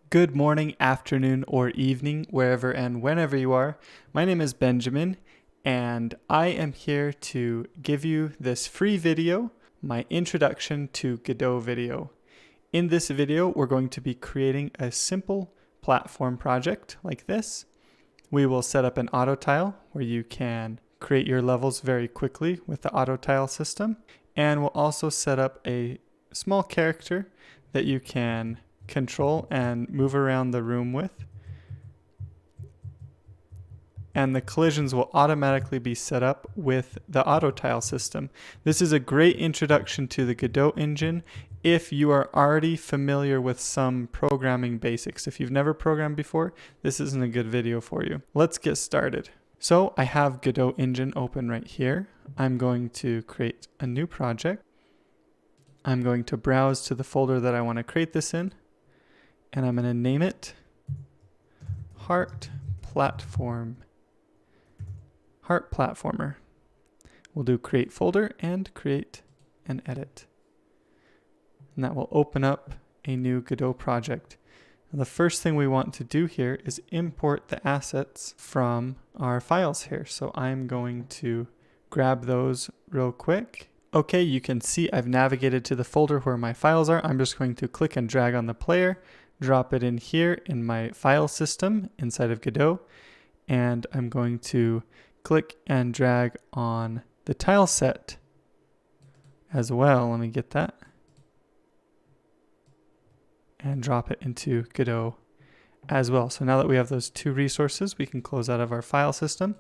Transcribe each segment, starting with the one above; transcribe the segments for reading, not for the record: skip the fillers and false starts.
Good morning, afternoon, or evening, wherever and whenever you are. My name is Benjamin, and I am here to give you this free video, my introduction to Godot video. In this video, we're going to be creating a simple platform project like this. We will set up an auto tile where you can create your levels very quickly with the auto tile system. And we'll also set up a small character that you can control and move around the room with. And the collisions will automatically be set up with the auto tile system. This is a great introduction to the Godot engine if you are already familiar with some programming basics. If you've never programmed before, this isn't a good video for you. Let's get started. So I have Godot engine open right here. I'm going to create a new project. I'm going to browse to the folder that I want to create this in, and I'm going to name it Heart Platformer. We'll do create folder and create and edit. And that will open up a new Godot project. And the first thing we want to do here is import the assets from our files here. So I'm going to grab those real quick. Okay, you can see I've navigated to the folder where my files are. I'm just going to click and drag on the player, drop it in here in my file system inside of Godot, and I'm going to click and drag on the tile set as well. Let me get that. And drop it into Godot as well. So now that we have those two resources, we can close out of our file system.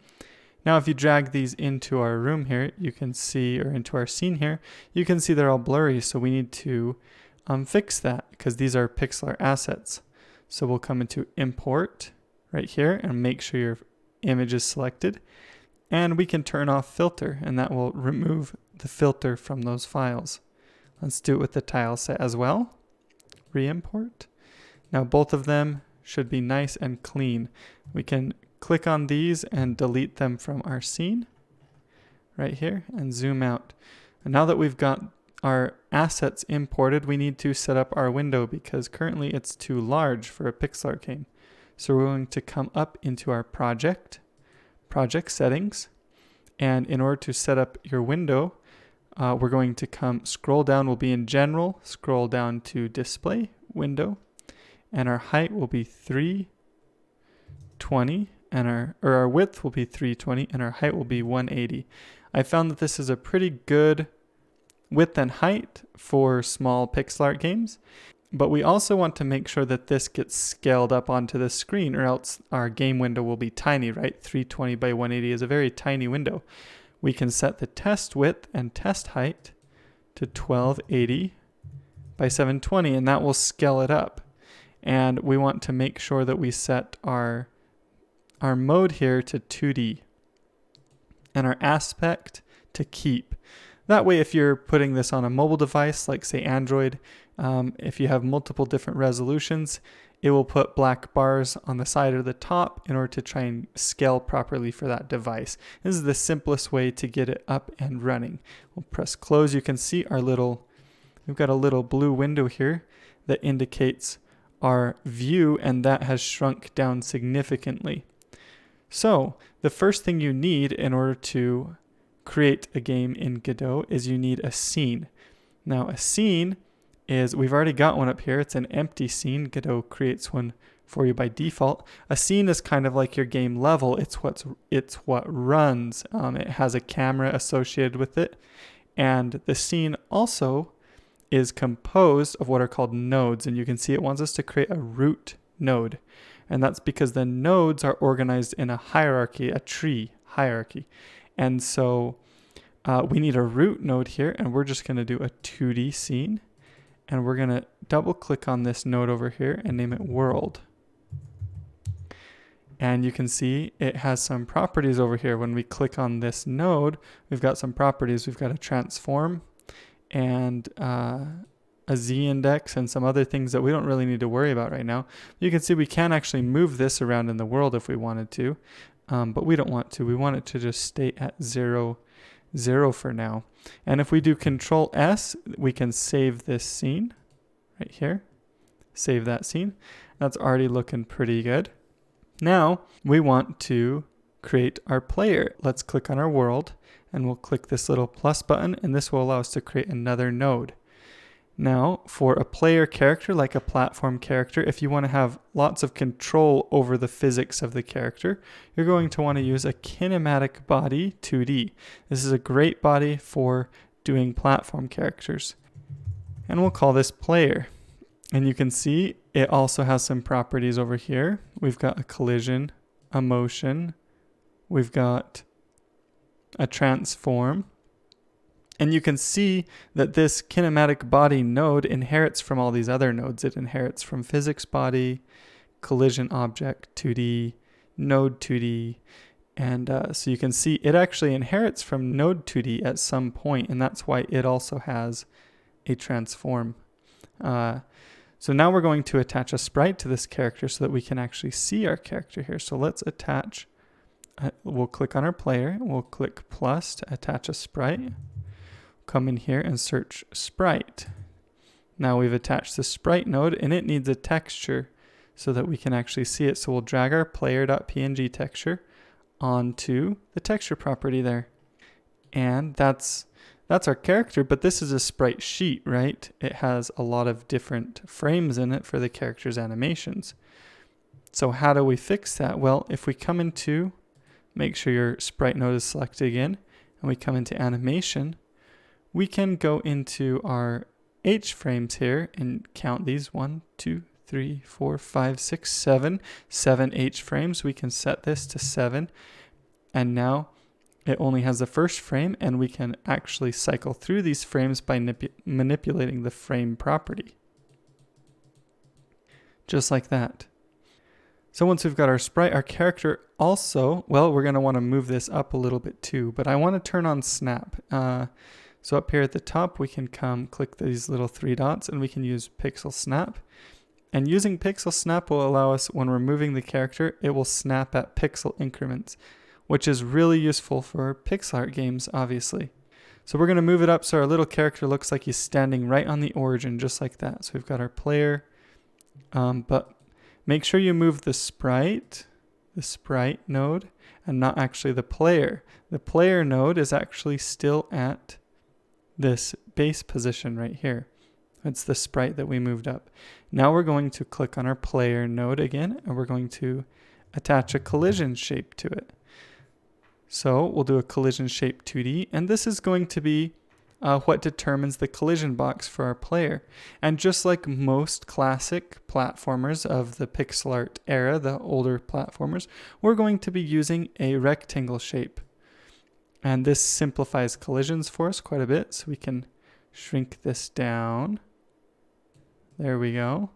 Now if you drag these into our room here, you can see, or into our scene here, you can see they're all blurry. So we need to fix that because these are pixel assets. So we'll come into import right here and make sure your image is selected. And we can turn off filter, and that will remove the filter from those files. Let's do it with the tile set as well. Re-import. Now both of them should be nice and clean. We can click on these and delete them from our scene right here and zoom out. And now that we've got our assets imported, we need to set up our window because currently it's too large for a pixel art game. So we're going to come up into our project settings, and in order to set up your window, we're going to scroll down, will be in general, scroll down to display window, and our height will be 320, and our width will be 320, and our height will be 180. I found that this is a pretty good width and height for small pixel art games, but we also want to make sure that this gets scaled up onto the screen, or else our game window will be tiny, right? 320 by 180 is a very tiny window. We can set the test width and test height to 1280 by 720, and that will scale it up. And we want to make sure that we set our mode here to 2D and our aspect to keep. That way, if you're putting this on a mobile device, like say Android, if you have multiple different resolutions, it will put black bars on the side or the top in order to try and scale properly for that device. This is the simplest way to get it up and running. We'll press close. You can see we've got a little blue window here that indicates our view, and that has shrunk down significantly. So the first thing you need in order to create a game in Godot is you need a scene. Now a scene is, we've already got one up here. It's an empty scene. Godot creates one for you by default. A scene is kind of like your game level. It's what runs. It has a camera associated with it. And the scene also is composed of what are called nodes. And you can see it wants us to create a root node. And that's because the nodes are organized in a hierarchy, a tree hierarchy. And so we need a root node here, and we're just going to do a 2D scene. And we're going to double click on this node over here and name it world. And you can see it has some properties over here. When we click on this node, we've got some properties. We've got a transform and a z-index and some other things that we don't really need to worry about right now. You can see we can actually move this around in the world if we wanted to, but we don't want to. We want it to just stay at 0, 0 for now. And if we do Control S, we can save this scene right here. Save that scene. That's already looking pretty good. Now we want to create our player. Let's click on our world and we'll click this little plus button, and this will allow us to create another node. Now, for a player character, like a platform character, if you want to have lots of control over the physics of the character, you're going to want to use a kinematic body 2D. This is a great body for doing platform characters. And we'll call this player. And you can see it also has some properties over here. We've got a collision, a motion, we've got a transform. And you can see that this kinematic body node inherits from all these other nodes. It inherits from physics body, collision object 2D, node 2D. And so you can see it actually inherits from node 2D at some point, and that's why it also has a transform. So now we're going to attach a sprite to this character so that we can actually see our character here. So let's attach, we'll click on our player, we'll click plus to attach a sprite. Come in here and search sprite. Now we've attached the sprite node, and it needs a texture so that we can actually see it. So we'll drag our player.png texture onto the texture property there. And that's our character, but this is a sprite sheet, right? It has a lot of different frames in it for the character's animations. So how do we fix that? Well, if we come into, make sure your sprite node is selected again, and we come into animation, we can go into our H frames here and count these 1, 2, 3, 4, 5, 6, 7 H frames. We can set this to 7, and now it only has the first frame, and we can actually cycle through these frames by manipulating the frame property. Just like that. So once we've got our sprite, our character also, well, we're going to want to move this up a little bit too, but I want to turn on snap. So up here at the top, we can click these little 3 dots, and we can use pixel snap. And using pixel snap will allow us, when we're moving the character, it will snap at pixel increments, which is really useful for pixel art games, obviously. So we're going to move it up so our little character looks like he's standing right on the origin, just like that. So we've got our player, but make sure you move the sprite node, and not actually the player. The player node is actually still at this base position right here. It's the sprite that we moved up. Now we're going to click on our player node again, and we're going to attach a collision shape to it. So we'll do a collision shape 2D, and this is going to be what determines the collision box for our player. And just like most classic platformers of the pixel art era, the older platformers, we're going to be using a rectangle shape. And this simplifies collisions for us quite a bit, so we can shrink this down. There we go.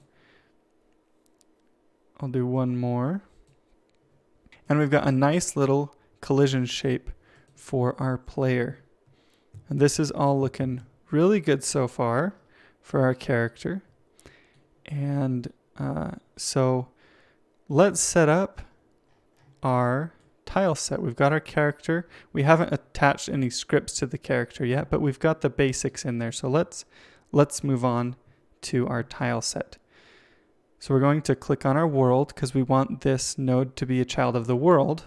I'll do one more. And we've got a nice little collision shape for our player. And this is all looking really good so far for our character. And so let's set up our tile set. We've got our character. We haven't attached any scripts to the character yet, but we've got the basics in there. So let's move on to our tile set. So we're going to click on our world because we want this node to be a child of the world,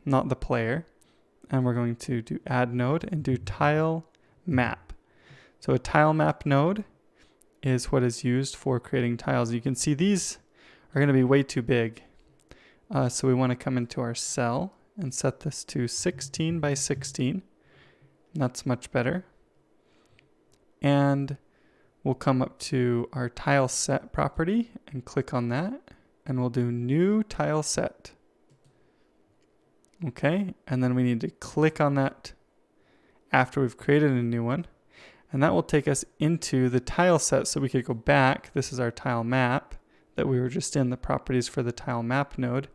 not the player. And we're going to do add node and do tile map. So a tile map node is what is used for creating tiles. You can see these are going to be way too big. So we want to come into our cell and set this to 16 by 16. That's much better. And we'll come up to our tile set property and click on that, and we'll do new tile set. Okay, and then we need to click on that after we've created a new one, and that will take us into the tile set. So we could go back. This is our tile map that we were just in, the properties for the tile map node.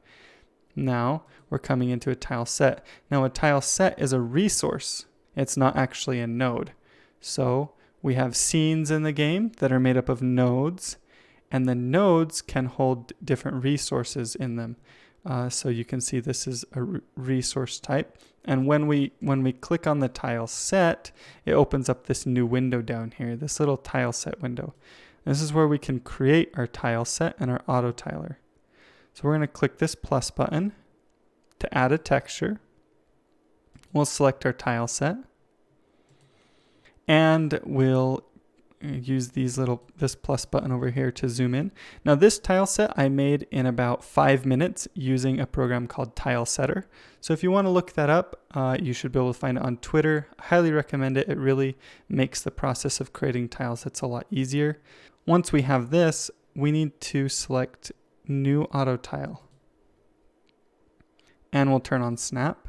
Now we're coming into a tile set. Now a tile set is a resource. It's not actually a node. So we have scenes in the game that are made up of nodes, and the nodes can hold different resources in them. So you can see this is a resource type. And when we click on the tile set, it opens up this new window down here, this little tile set window. This is where we can create our tile set and our auto tiler. So we're going to click this plus button to add a texture. We'll select our tile set, and we'll use this plus button over here to zoom in. Now this tile set I made in about 5 minutes using a program called Tile Setter. So if you want to look that up, you should be able to find it on Twitter. I highly recommend it. It really makes the process of creating tile sets a lot easier. Once we have this, we need to select New Auto Tile. And we'll turn on Snap.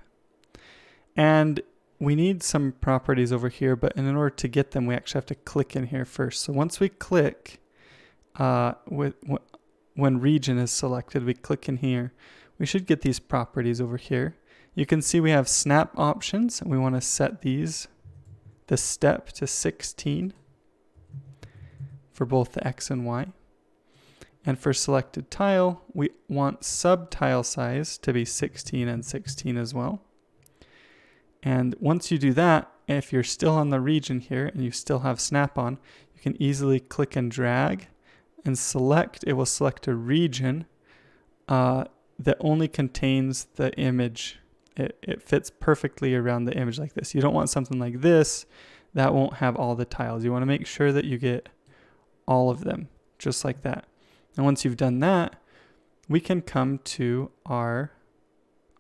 And we need some properties over here, but in order to get them, we actually have to click in here first. So once we click, when region is selected, we click in here. We should get these properties over here. You can see we have snap options, and we want to set the step to 16 for both the X and Y. And for selected tile, we want sub-tile size to be 16 and 16 as well. And once you do that, if you're still on the region here and you still have snap on, you can easily click and drag and select. It will select a region that only contains the image. It fits perfectly around the image like this. You don't want something like this that won't have all the tiles. You want to make sure that you get all of them, just like that. And once you've done that, we can come to our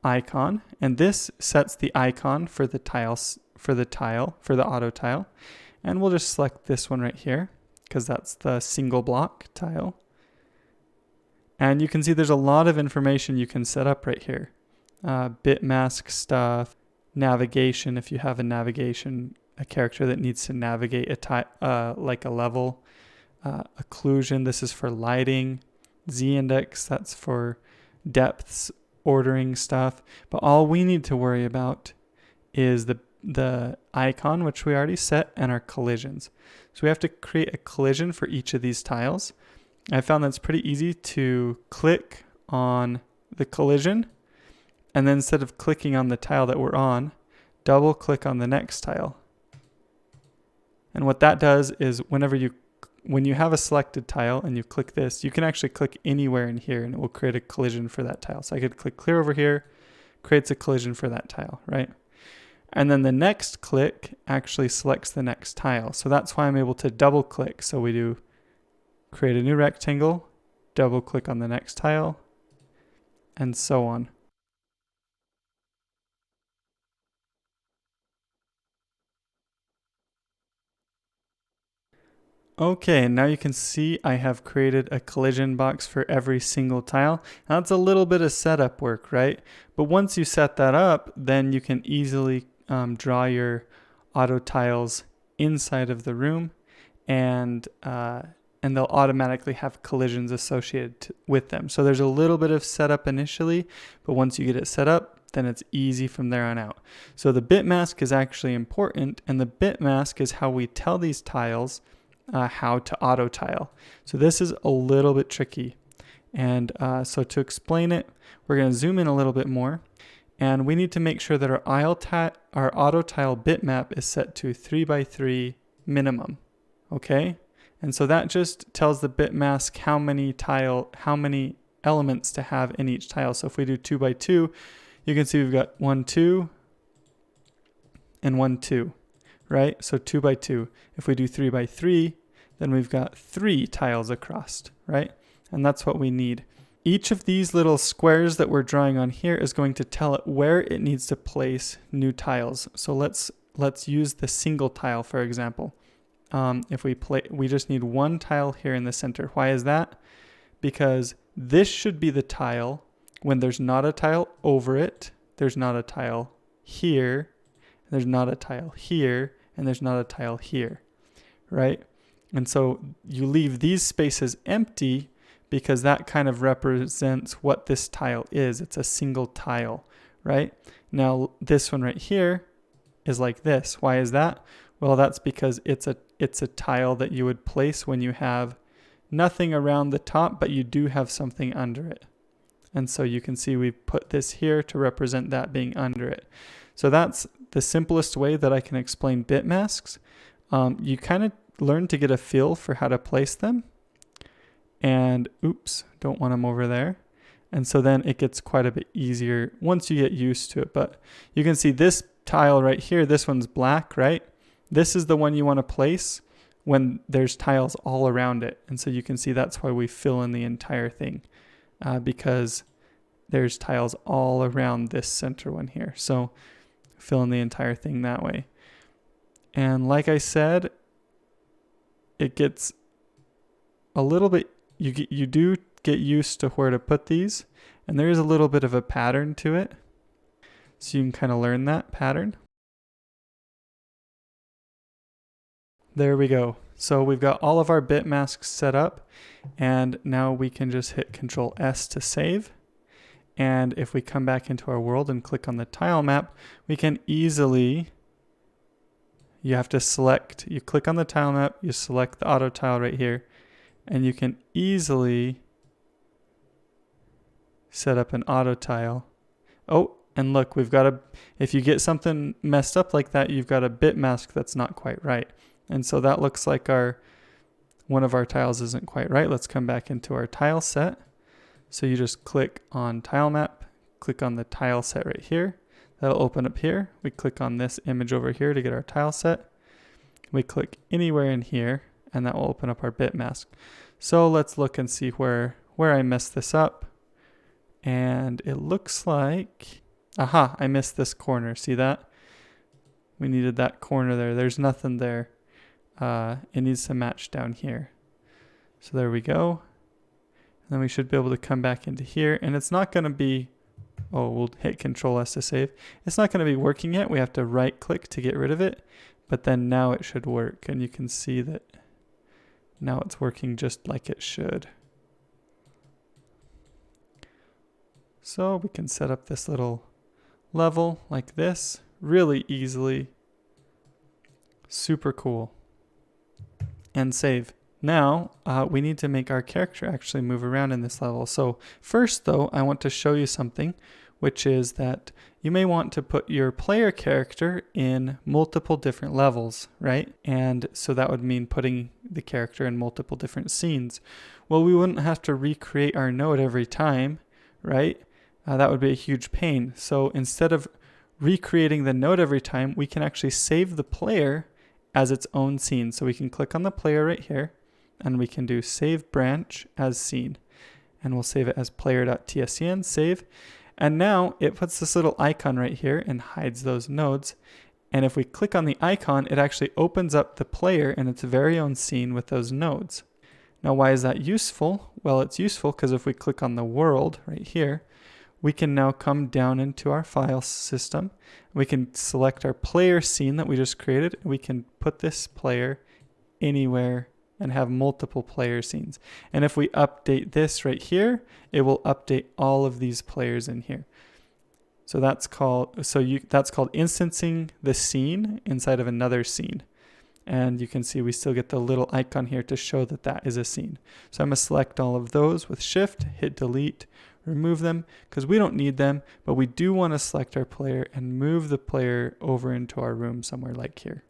icon, and this sets the icon for the auto tile, and we'll just select this one right here because that's the single block tile. And you can see there's a lot of information you can set up right here. Bit mask stuff, navigation if you have a character that needs to navigate like a level, occlusion, this is for lighting, z-index, that's for depths, ordering stuff. But all we need to worry about is the icon, which we already set, and our collisions. So we have to create a collision for each of these tiles. I found that's pretty easy to click on the collision, and then instead of clicking on the tile that we're on, double click on the next tile. And what that does is when you have a selected tile and you click this, you can actually click anywhere in here and it will create a collision for that tile. So I could click clear over here, creates a collision for that tile, right? And then the next click actually selects the next tile. So that's why I'm able to double click. So we do create a new rectangle, double click on the next tile, and so on. Okay, now you can see I have created a collision box for every single tile. Now that's a little bit of setup work, right? But once you set that up, then you can easily draw your auto tiles inside of the room, and they'll automatically have collisions associated with them. So there's a little bit of setup initially, but once you get it set up, then it's easy from there on out. So the bit mask is actually important, and the bit mask is how we tell these tiles how to auto tile. So this is a little bit tricky. And so to explain it, we're going to zoom in a little bit more. And we need to make sure that our auto tile bitmap is set to 3x3 minimum. Okay? And so that just tells the bit mask how many elements to have in each tile. So if we do 2x2, you can see we've got 1, 2, and 1, 2. Right? So 2x2. If we do 3x3, then we've got 3 tiles across, right? And that's what we need. Each of these little squares that we're drawing on here is going to tell it where it needs to place new tiles. So let's use the single tile, for example. If we just need one tile here in the center. Why is that? Because this should be the tile when there's not a tile over it, there's not a tile here, there's not a tile here, and there's not a tile here, right? And so you leave these spaces empty because that kind of represents what this tile is. It's a single tile, right? Now this one right here is like this. Why is that? Well, that's because it's a tile that you would place when you have nothing around the top, but you do have something under it. And so you can see we've put this here to represent that being under it. So that's the simplest way that I can explain bit masks. You kind of learn to get a feel for how to place them. And oops, don't want them over there. And so then it gets quite a bit easier once you get used to it. But you can see this tile right here, this one's black, right? This is the one you want to place when there's tiles all around it. And so you can see that's why we fill in the entire thing, because there's tiles all around this center one here. So fill in the entire thing that way. And like I said, it gets a little bit, you do get used to where to put these, and there is a little bit of a pattern to it. So you can kind of learn that pattern. There we go. So we've got all of our bit masks set up, and now we can just hit Control S to save. And if we come back into our world and click on the tile map, we can easily, you have to select, you click on the tile map, you select the auto tile right here, and you can easily set up an auto tile. Oh, and look, we've got if you get something messed up like that, you've got a bit mask that's not quite right. And so that looks like one of our tiles isn't quite right. Let's come back into our tile set. So you just click on tile map, click on the tile set right here. That'll open up here. We click on this image over here to get our tile set. We click anywhere in here, and that will open up our bit mask. So let's look and see where I messed this up. And it looks like, aha, I missed this corner. See that? We needed that corner there. There's nothing there. It needs to match down here. So there we go. And then we should be able to come back into here, and it's not going to be, oh, we'll hit Control S to save. It's not going to be working yet. We have to right click to get rid of it, but then now it should work, and you can see that now it's working just like it should. So we can set up this little level like this really easily. Super cool. And save. Now we need to make our character actually move around in this level. So first though, I want to show you something, which is that you may want to put your player character in multiple different levels, right? And so that would mean putting the character in multiple different scenes. Well, we wouldn't have to recreate our node every time, right? That would be a huge pain. So instead of recreating the node every time, we can actually save the player as its own scene. So we can click on the player right here, and we can do save branch as scene, and we'll save it as player.tscn, save. And now it puts this little icon right here and hides those nodes. And if we click on the icon, it actually opens up the player in its very own scene with those nodes. Now, why is that useful? Well, it's useful because if we click on the world right here, we can now come down into our file system. We can select our player scene that we just created. We can put this player anywhere and have multiple player scenes. And if we update this right here, it will update all of these players in here. So that's called instancing the scene inside of another scene. And you can see we still get the little icon here to show that that is a scene. So I'm going to select all of those with Shift, hit delete, remove them because we don't need them, but we do want to select our player and move the player over into our room somewhere like here.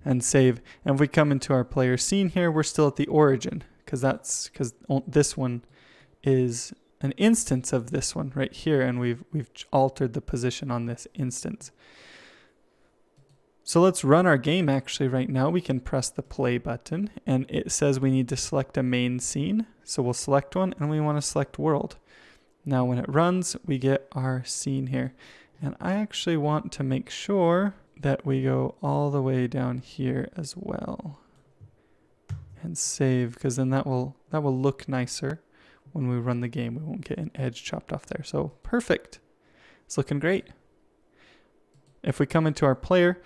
And save. And if we come into our player scene here, we're still at the origin because this one is an instance of this one right here, and we've altered the position on this instance. So let's run our game actually right now. We can press the play button, and it says we need to select a main scene. So we'll select one, and we want to select world. Now when it runs, we get our scene here. And I actually want to make sure that we go all the way down here as well. And save, because then that will look nicer when we run the game. We won't get an edge chopped off there. So perfect. It's looking great. If we come into our player,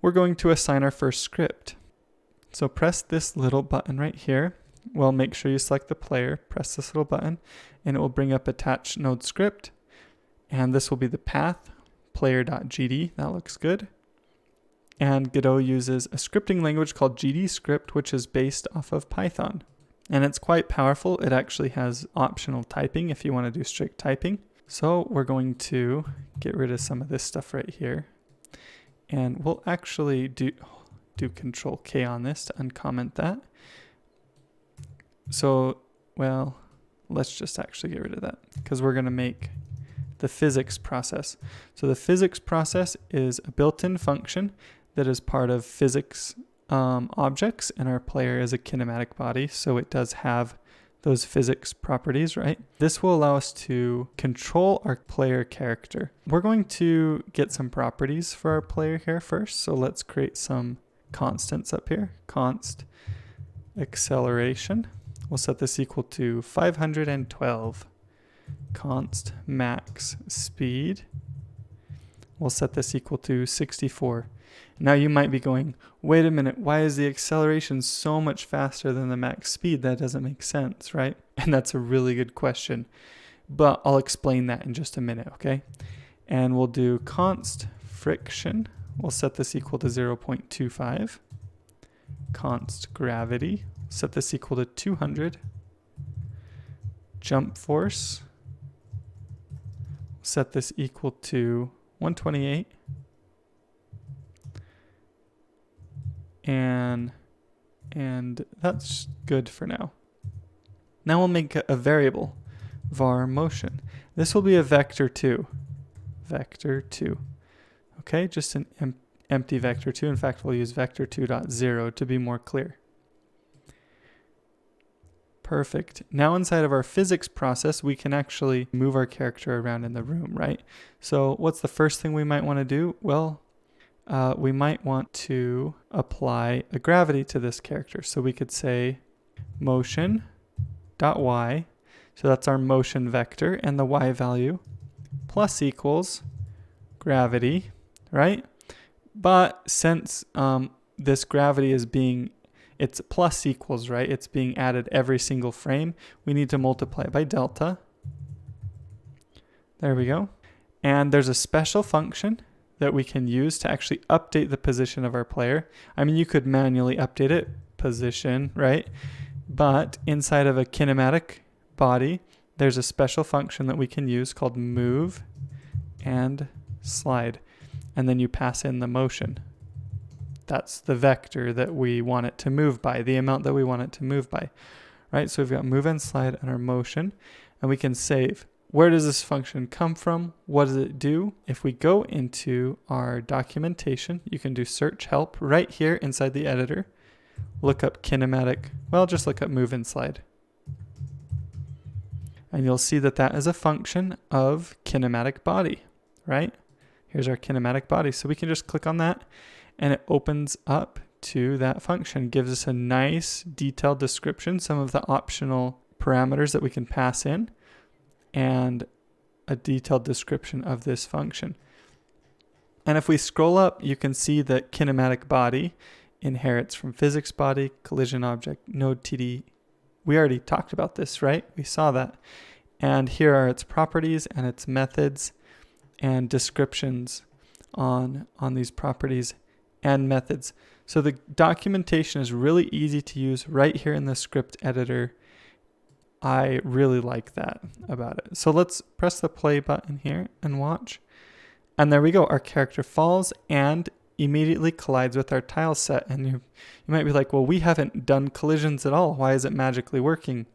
we're going to assign our first script. So press this little button right here. Well, make sure you select the player, press this little button, and it will bring up attach node script. And this will be the path, player.gd. That looks good. And Godot uses a scripting language called GDScript, which is based off of Python. And it's quite powerful. It actually has optional typing if you want to do strict typing. So we're going to get rid of some of this stuff right here. And we'll actually do Control K on this to uncomment that. So, well, let's just actually get rid of that because we're going to make the physics process. So the physics process is a built-in function that is part of physics objects, and our player is a kinematic body, so it does have those physics properties, right? This will allow us to control our player character. We're going to get some properties for our player here first, so let's create some constants up here. Const acceleration. We'll set this equal to 512. Const max speed. We'll set this equal to 64. Now you might be going, wait a minute, why is the acceleration so much faster than the max speed? That doesn't make sense, right? And that's a really good question, but I'll explain that in just a minute, okay? And we'll do const friction. We'll set this equal to 0.25. Const gravity. Set this equal to 200. Jump force. Set this equal to 128. And that's good for now. Now we'll make a variable, var motion. This will be a vector 2. Vector 2. Okay, just an empty vector 2. In fact, we'll use vector 2.0 to be more clear. Perfect. Now inside of our physics process, we can actually move our character around in the room, right? So what's the first thing we might want to do? Well, we might want to apply a gravity to this character. So we could say motion.y. So that's our motion vector, and the y value plus equals gravity, right? But since this gravity is it's plus equals, right? It's being added every single frame. We need to multiply it by delta. There we go. And there's a special function that we can use to actually update the position of our player. I mean, you could manually update it, position, right? But inside of a kinematic body, there's a special function that we can use called move and slide. And then you pass in the motion. That's the vector that we want it to move by, the amount that we want it to move by, right? So we've got move and slide and our motion, and we can save. Where does this function come from? What does it do? If we go into our documentation, you can do search help right here inside the editor. Look up kinematic, well, just look up move and slide. And you'll see that that is a function of kinematic body, right? Here's our kinematic body. So we can just click on that and it opens up to that function, gives us a nice detailed description, some of the optional parameters that we can pass in, and a detailed description of this function. And if we scroll up, you can see that kinematic body inherits from physics body, collision object, node TD. We already talked about this, right? We saw that. And here are its properties and its methods and descriptions on these properties and methods. So the documentation is really easy to use right here in the script editor. I really like that about it. So let's press the play button here and watch. And there we go. Our character falls and immediately collides with our tile set. And you might be like, well, we haven't done collisions at all. Why is it magically working?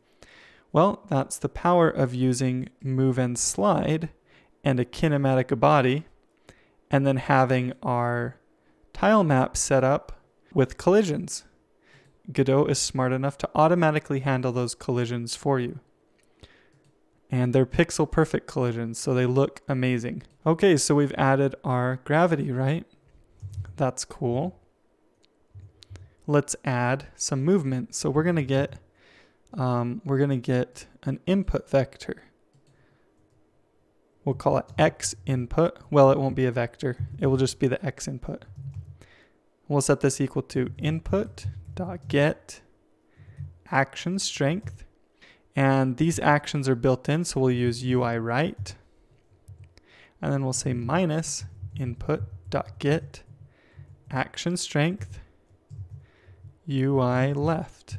Well, that's the power of using move and slide and a kinematic body, and then having our tile map set up with collisions. Godot is smart enough to automatically handle those collisions for you. And they're pixel perfect collisions, so they look amazing. Okay, so we've added our gravity, right? That's cool. Let's add some movement. So we're gonna get an input vector. We'll call it X input. Well, it won't be a vector. It will just be the X input. We'll set this equal to input.get action strength. And these actions are built in, so we'll use UI right. And then we'll say minus input.get action strength UI left.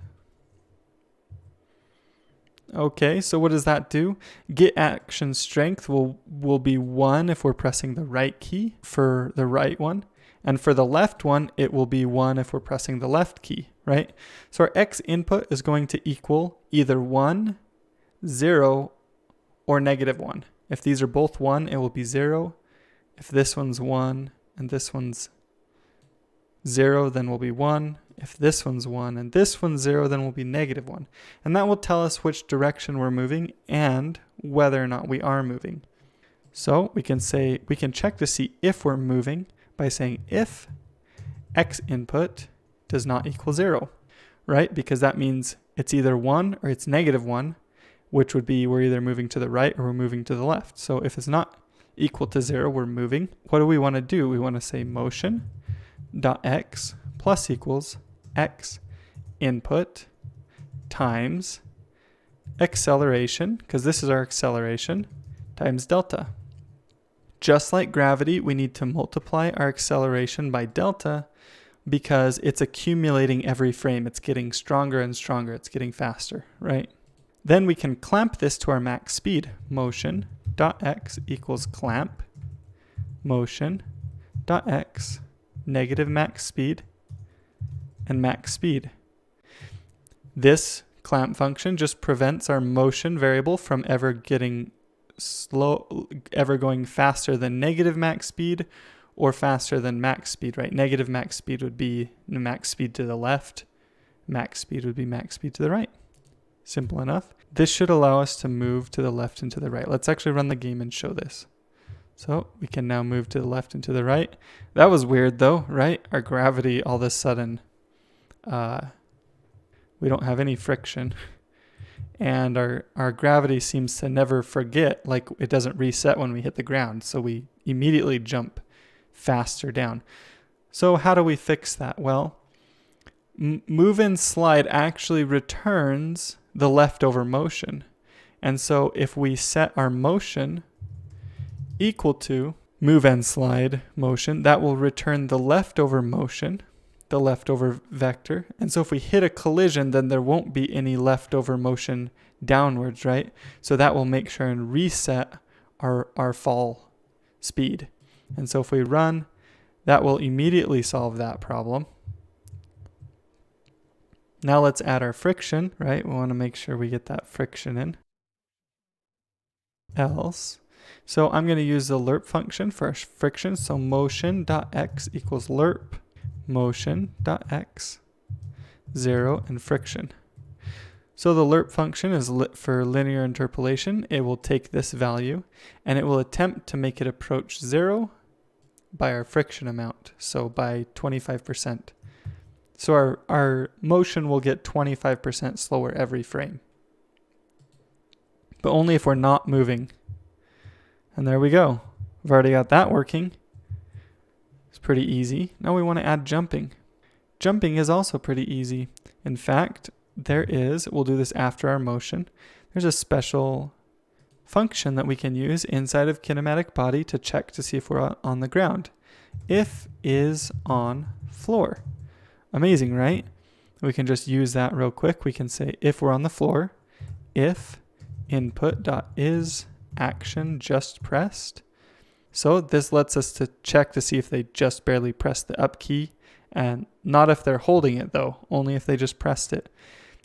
Okay, so what does that do? Get action strength will be 1 if we're pressing the right key for the right one, And for the left one, it will be 1 if we're pressing the left key, right? So our x input is going to equal either 1, 0, or -1. If these are both 1, it will be 0. If this one's 1 and this one's 0, then will be 1. If this one's 1 and this one's 0, then will be -1. And that will tell us which direction we're moving and whether or not we are moving. So we can check to see if we're moving by saying if x input does not equal 0, right? Because that means it's either 1 or it's -1, which would be we're either moving to the right or we're moving to the left. So if it's not equal to 0, we're moving. What do we want to do? We want to say motion dot x plus equals x input times acceleration, because this is our acceleration, times delta. Just like gravity, we need to multiply our acceleration by delta because it's accumulating every frame. It's getting stronger and stronger. It's getting faster, right? Then we can clamp this to our max speed. Motion dot x equals clamp motion dot x negative max speed and max speed. This clamp function just prevents our motion variable from ever getting ever going faster than negative max speed or faster than max speed, right? Negative max speed would be max speed to the left. Max speed would be max speed to the right. Simple enough. This should allow us to move to the left and to the right. Let's actually run the game and show this. So we can now move to the left and to the right. That was weird though, right? Our gravity all of a sudden, we don't have any friction. And our gravity seems to never forget, like it doesn't reset when we hit the ground. So we immediately jump faster down. So how do we fix that? Well, move and slide actually returns the leftover motion. And so if we set our motion equal to move and slide motion, that will return the leftover motion, the leftover vector. And so if we hit a collision, then there won't be any leftover motion downwards, right? So that will make sure and reset our fall speed. And so if we run, that will immediately solve that problem. Now let's add our friction, right? We want to make sure we get that friction in. Else. So I'm going to use the lerp function for our friction. So motion.x equals lerp motion.x 0 and friction. So the lerp function is for linear interpolation. It will take this value and it will attempt to make it approach 0 by our friction amount. So by 25%. So our motion will get 25% slower every frame. But only if we're not moving. And there we go. We've already got that working. It's pretty easy. Now we want to add jumping. Jumping is also pretty easy. In fact, we'll do this after our motion. There's a special function that we can use inside of kinematic body to check to see if we're on the ground. If is on floor. Amazing, right? We can just use that real quick. We can say if we're on the floor, if input.is action just pressed. So this lets us to check to see if they just barely pressed the up key, and not if they're holding it though, only if they just pressed it.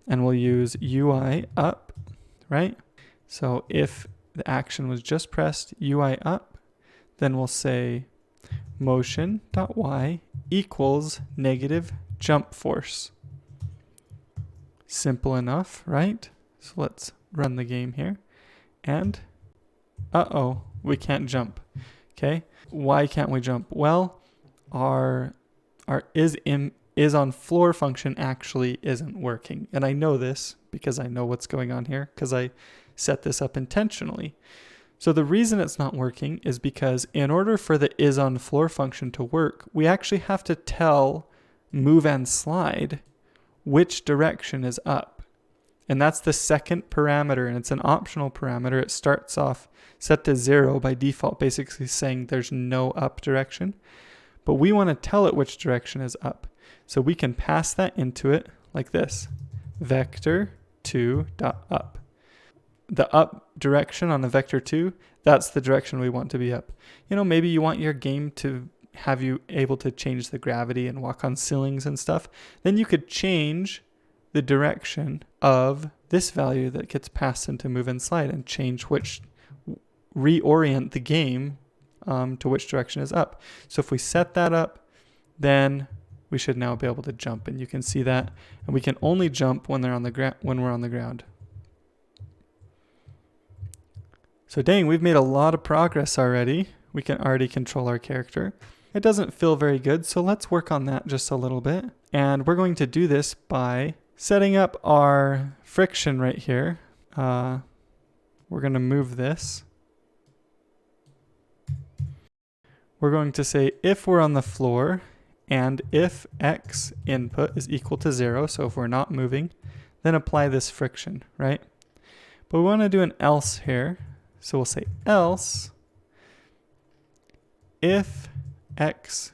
And we'll use UI up, right? So if the action was just pressed, UI up, then we'll say motion.y equals negative jump force. Simple enough, right? So let's run the game here. And we can't jump. Okay, why can't we jump? Well, our is on floor function actually isn't working. And I know this because I know what's going on here because I set this up intentionally. So the reason it's not working is because in order for the is on floor function to work, we actually have to tell move and slide which direction is up. And that's the second parameter, and it's an optional parameter. It starts off set to 0 by default, basically saying there's no up direction. But we want to tell it which direction is up. So we can pass that into it like this. Vector2.up. The up direction on the vector2, that's the direction we want to be up. You know, maybe you want your game to have you able to change the gravity and walk on ceilings and stuff, then you could change the direction of this value that gets passed into move and slide and change reorient the game to which direction is up. So if we set that up, then we should now be able to jump, and you can see that. And we can only jump when we're on the ground. So dang, we've made a lot of progress already. We can already control our character. It doesn't feel very good, so let's work on that just a little bit. And we're going to do this by setting up our friction right here. We're going to move this. We're going to say if we're on the floor and if x input is equal to 0, so if we're not moving, then apply this friction, right? But we want to do an else here. So we'll say else if x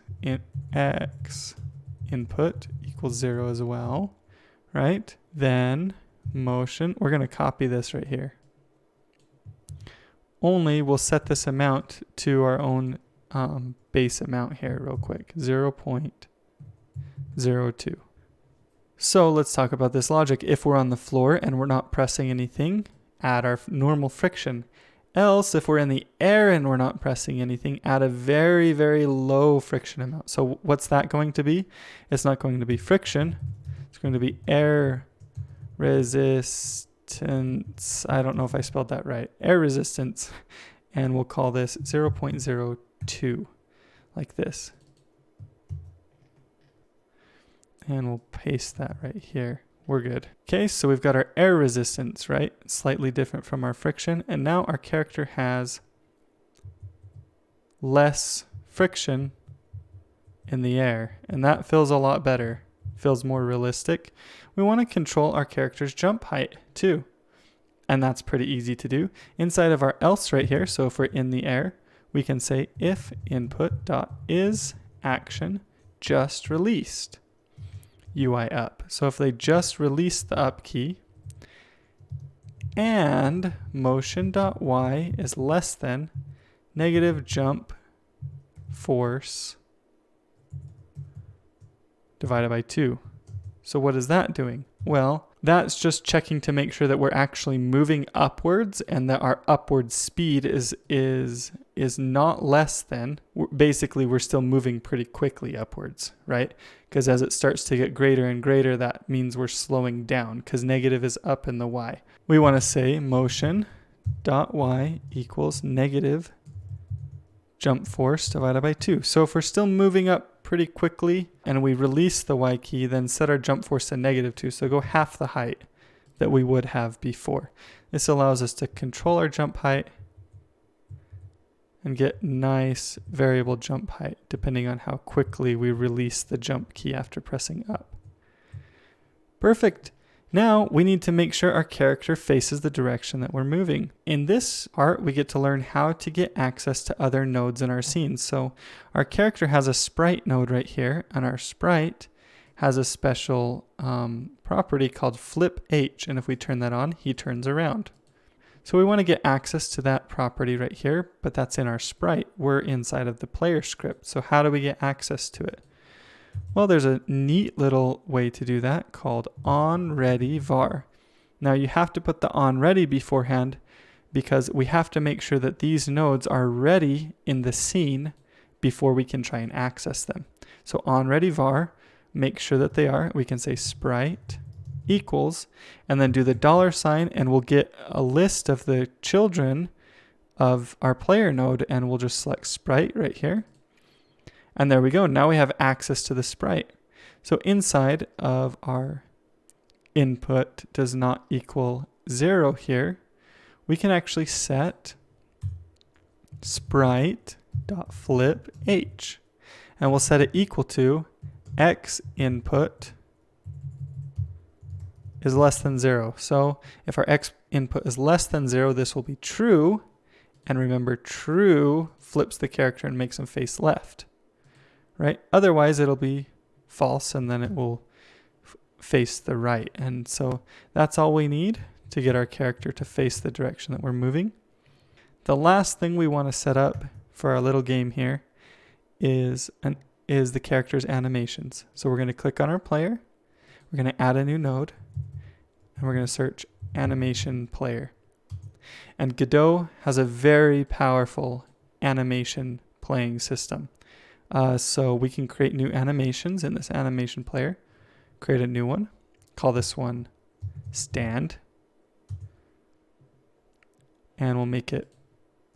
input equals 0 as well, right? Then motion, we're going to copy this right here. Only we'll set this amount to our own base amount here real quick, 0.02. So let's talk about this logic. If we're on the floor and we're not pressing anything, add our normal friction. Else, if we're in the air and we're not pressing anything, add a very, very low friction amount. So what's that going to be? It's not going to be friction. It's going to be air resistance. I don't know if I spelled that right. Air resistance. And we'll call this 0.02, like this. And we'll paste that right here. We're good. Okay, so we've got our air resistance, right? Slightly different from our friction. And now our character has less friction in the air. And that feels a lot better. Feels more realistic. We want to control our character's jump height too. And that's pretty easy to do. Inside of our else right here, so if we're in the air, we can say if input.is action just released. UI up. So if they just release the up key and motion.y is less than negative jump force divided by 2. So what is that doing? Well, that's just checking to make sure that we're actually moving upwards and that our upward speed is not less than, basically we're still moving pretty quickly upwards, right? Because as it starts to get greater and greater, that means we're slowing down because negative is up in the y. We want to say motion dot y equals negative jump force divided by 2. So if we're still moving up pretty quickly and we release the y key, then set our jump force to -2. So go half the height that we would have before. This allows us to control our jump height and get nice variable jump height depending on how quickly we release the jump key after pressing up. Perfect. Now we need to make sure our character faces the direction that we're moving. In this part, we get to learn how to get access to other nodes in our scene. So our character has a sprite node right here, and our sprite has a special property called flip H. And if we turn that on, he turns around. So we want to get access to that property right here, but that's in our sprite. We're inside of the player script. So how do we get access to it? Well, there's a neat little way to do that called onReadyVar. Now you have to put the onReady beforehand because we have to make sure that these nodes are ready in the scene before we can try and access them. So onReadyVar, make sure that they are. We can say sprite equals and then do the $, and we'll get a list of the children of our player node, and we'll just select sprite right here. And there we go. Now we have access to the sprite. So inside of our input does not equal 0 here, we can actually set sprite.flip H. And we'll set it equal to x input is less than 0. So if our x input is less than 0, this will be true. And remember, true flips the character and makes him face left. Right? Otherwise, it'll be false, and then it will face the right. And so that's all we need to get our character to face the direction that we're moving. The last thing we want to set up for our little game here is the character's animations. So we're going to click on our player. We're going to add a new node, and we're going to search animation player. And Godot has a very powerful animation playing system. So we can create new animations in this animation player. Create a new one. Call this one stand. And we'll make it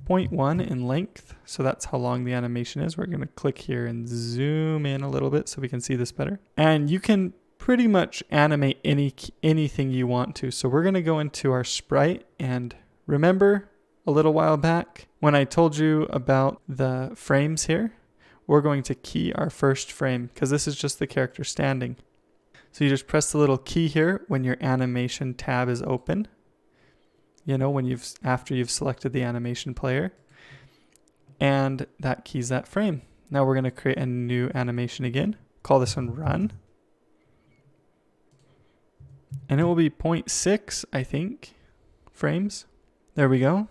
0.1 in length. So that's how long the animation is. We're going to click here and zoom in a little bit so we can see this better. And you can pretty much animate anything you want to. So we're going to go into our sprite, and remember a little while back when I told you about the frames here, we're going to key our first frame because this is just the character standing. So you just press the little key here when your animation tab is open. You know, after you've selected the animation player, and that keys that frame. Now we're going to create a new animation again. Call this one run. And it will be 0.6, I think, frames. There we go.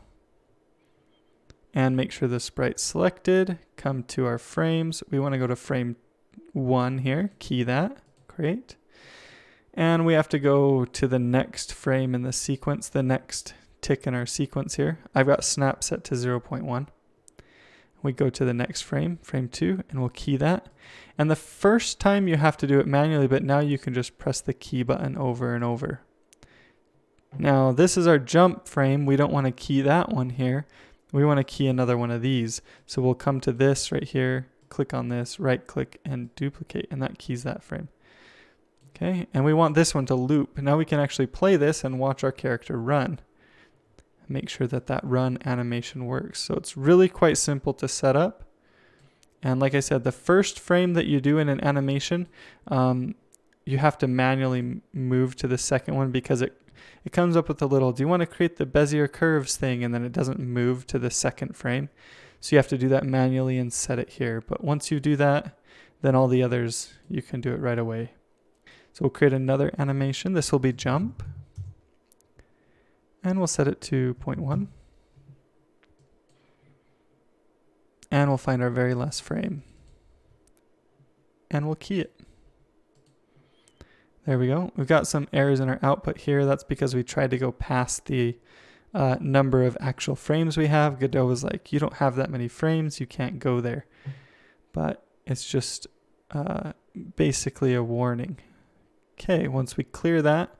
And make sure the sprite's selected. Come to our frames. We want to go to frame 1 here. Key that. Great. And we have to go to the next frame in the sequence, the next tick in our sequence here. I've got snap set to 0.1. We go to the next frame, frame 2, and we'll key that. And the first time you have to do it manually, but now you can just press the key button over and over. Now this is our jump frame. We don't want to key that one here. We want to key another one of these. So we'll come to this right here, click on this, right click and duplicate, and that keys that frame. Okay, and we want this one to loop. Now we can actually play this and watch our character run. Make sure that that run animation works. So it's really quite simple to set up. And like I said, the first frame that you do in an animation, you have to manually move to the second one because it comes up with a little, do you want to create the Bezier curves thing? And then it doesn't move to the second frame. So you have to do that manually and set it here. But once you do that, then all the others, you can do it right away. So we'll create another animation. This will be jump. And we'll set it to 0.1. And we'll find our very last frame. And we'll key it. There we go. We've got some errors in our output here. That's because we tried to go past the number of actual frames we have. Godot was like, you don't have that many frames. You can't go there. But it's just basically a warning. Okay, once we clear that,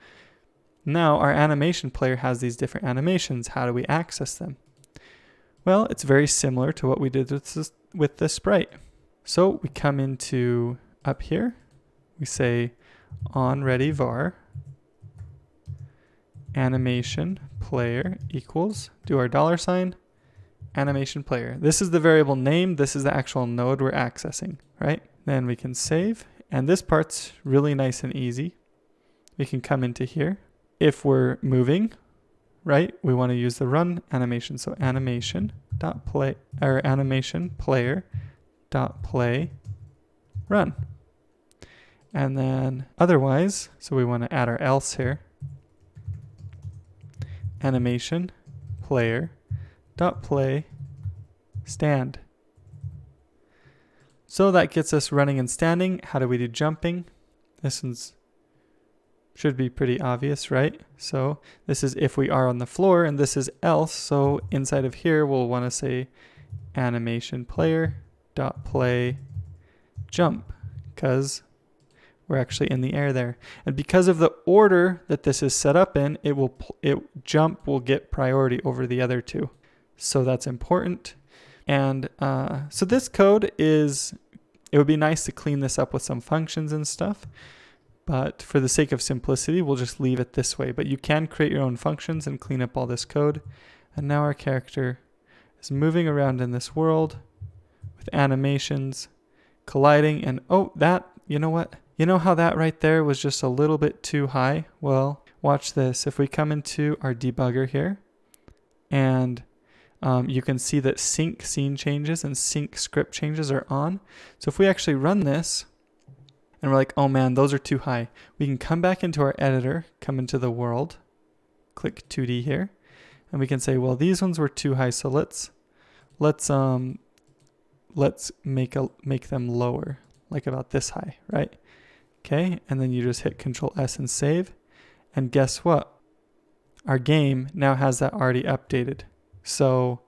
now our animation player has these different animations. How do we access them? Well, it's very similar to what we did with the sprite. So we come into up here. We say on ready var animation player equals, do our $, animation player. This is the variable name. This is the actual node we're accessing, right? Then we can save. And this part's really nice and easy. We can come into here. If we're moving, right, we want to use the run animation. So animation.play or animation player.play run. And then otherwise, so we want to add our else here. Animation player.play stand. So that gets us running and standing. How do we do jumping? This one's should be pretty obvious, right? So this is if we are on the floor, and this is else. So inside of here, we'll want to say animation player.play jump, because we're actually in the air there. And because of the order that this is set up in, jump will get priority over the other two. So that's important. And so this code it would be nice to clean this up with some functions and stuff. But for the sake of simplicity, we'll just leave it this way. But you can create your own functions and clean up all this code. And now our character is moving around in this world with animations, colliding. And oh, you know what? You know how that right there was just a little bit too high? Well, watch this. If we come into our debugger here, and you can see that sync scene changes and sync script changes are on. So if we actually run this, and we're like, oh man, those are too high, we can come back into our editor, come into the world, click 2D here, and we can say, well, these ones were too high, so let's let's make them lower, like about this high, right? Okay, and then you just hit Control S and save. And guess what? Our game now has that already updated. So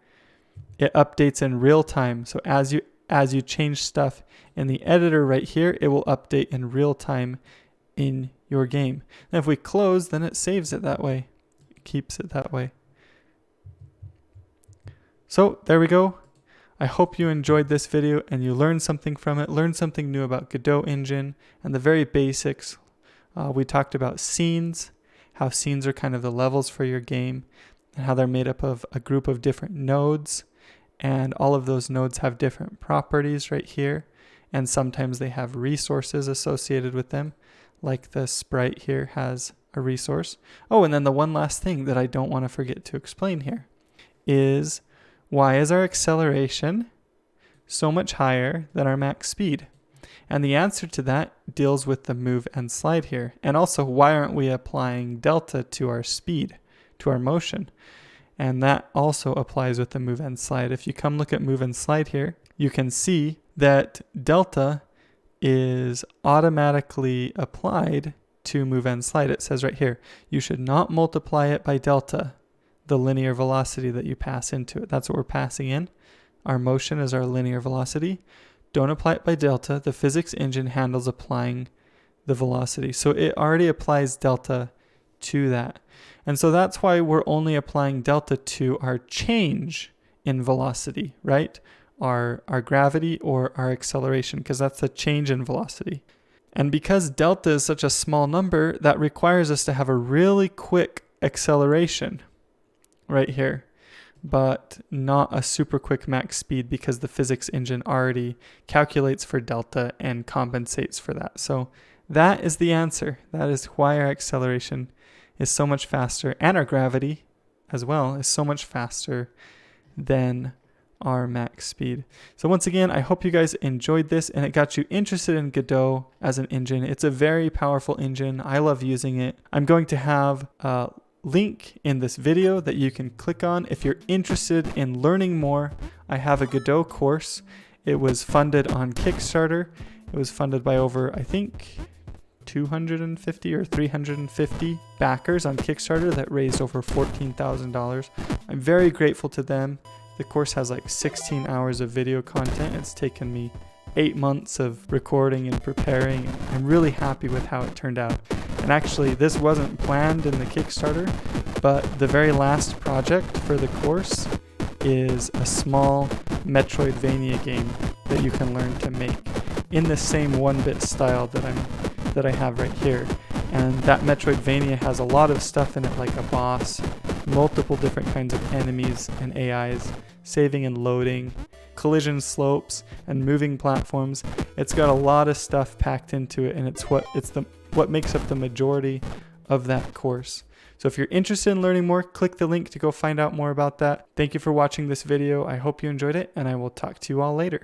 it updates in real time. So as you change stuff in the editor right here, it will update in real time in your game. And if we close, then it saves it that way. It keeps it that way. So there we go. I hope you enjoyed this video and you learned something from it, learned something new about Godot engine and the very basics. We talked about scenes, how scenes are kind of the levels for your game, and how they're made up of a group of different nodes. And all of those nodes have different properties right here. And sometimes they have resources associated with them, like the sprite here has a resource. Oh, and then the one last thing that I don't want to forget to explain here is, why is our acceleration so much higher than our max speed? And the answer to that deals with the move and slide here. And also, why aren't we applying delta to our speed, to our motion? And that also applies with the move and slide. If you come look at move and slide here, you can see that delta is automatically applied to move and slide. It says right here, you should not multiply it by delta, the linear velocity that you pass into it. That's what we're passing in. Our motion is our linear velocity. Don't apply it by delta. The physics engine handles applying the velocity. So it already applies delta to that. And so that's why we're only applying delta to our change in velocity, right? Our gravity or our acceleration, because that's the change in velocity. And because delta is such a small number, that requires us to have a really quick acceleration right here, but not a super quick max speed, because the physics engine already calculates for delta and compensates for that. So that is the answer. That is why our acceleration is so much faster, and our gravity as well is so much faster than our max speed. So once again, I hope you guys enjoyed this and it got you interested in Godot as an engine. It's a very powerful engine. I love using it. I'm going to have a link in this video that you can click on if you're interested in learning more. I have a Godot course. It was funded on Kickstarter. It was funded by over, I think, 250 or 350 backers on Kickstarter that raised over $14,000. I'm very grateful to them. The course has like 16 hours of video content. It's taken me 8 months of recording and preparing. I'm really happy with how it turned out. And actually, this wasn't planned in the Kickstarter, but the very last project for the course is a small Metroidvania game that you can learn to make in the same 1-bit style that I have right here. And that Metroidvania has a lot of stuff in it, like a boss, multiple different kinds of enemies and AIs, saving and loading, collision slopes, and moving platforms. It's got a lot of stuff packed into it, and it's what makes up the majority of that course. So if you're interested in learning more, click the link to go find out more about that. Thank you for watching this video. I hope you enjoyed it, and I will talk to you all later.